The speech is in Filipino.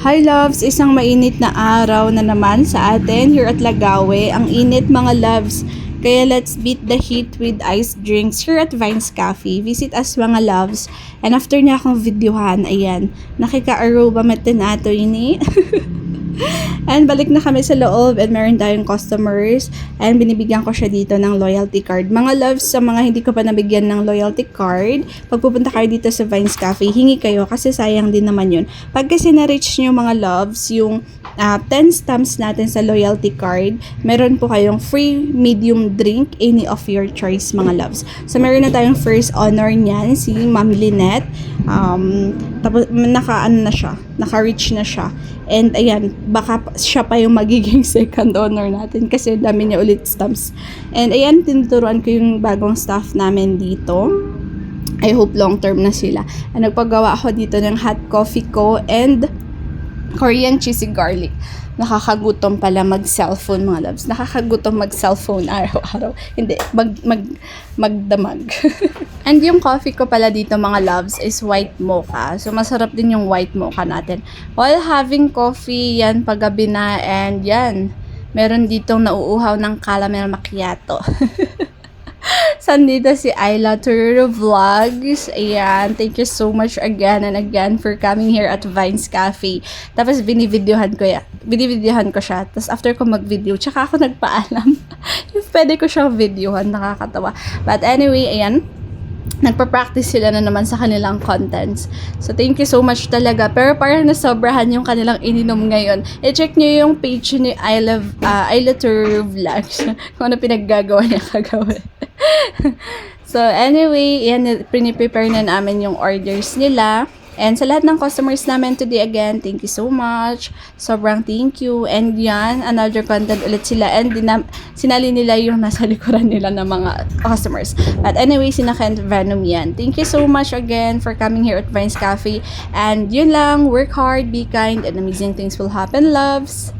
Hi loves, isang mainit na araw na naman sa atin here at Lagawe. Ang init mga loves. Kaya let's beat the heat with iced drinks here at Vines Cafe. Visit us mga loves. And after niya akong videohan, ayan, nakika-aruba matinato ini. And balik na kami sa loob and meron tayong customers and binibigyan ko siya dito ng loyalty card. Mga loves, sa mga hindi ko pa nabigyan ng loyalty card, pag pupunta kayo dito sa Vines Cafe, hingi kayo kasi sayang din naman yun. Pag kasi na-reach nyo mga loves, yung 10 stamps natin sa loyalty card, meron po kayong free medium drink, any of your choice mga loves. So meron na tayong first honor niyan, si Ma'am Lynette. Tapos naka-reach na siya. And ayan, baka siya pa yung magiging second honor natin kasi dami niya ulit stamps. And ayan, tinuturuan ko yung bagong staff namin dito. I hope long term na sila. And nagpagawa ako dito ng hot coffee ko and Korean cheesy garlic. Nakakagutom pala mag-cellphone mga loves. Nakakagutom mag-cellphone araw-araw. Hindi, magdamag. And yung coffee ko pala dito mga loves is white mocha. So masarap din yung white mocha natin. While having coffee, yan paggabi na and yan. Meron ditong nauuhaw ng caramel macchiato. Sandito si Ayla Tururo Vlogs. Ayan, thank you so much again and again for coming here at Vines Cafe. Tapos binivideohan ko siya. Tapos after ko mag-video, tsaka ako nagpaalam. Yung pwede ko siyang videohan, nakakatawa. But anyway, ayan, nagpa-practice sila na naman sa kanilang contents. So, thank you so much talaga. Pero parang nasobrahan yung kanilang ininom ngayon. I-check nyo yung page ni Ayla Tururo Vlogs. Kung ano pinaggagawa niya kagawin. So, anyway, yan, prepare na namin yung orders nila. And sa lahat ng customers namin today again, thank you so much. Sobrang thank you. And yan, another content ulit sila. And sinali nila yung nasa likuran nila ng mga customers. But anyway, sinakent Venom yan. Thank you so much again for coming here at Vines Cafe. And yun lang, work hard, be kind, and amazing things will happen, loves.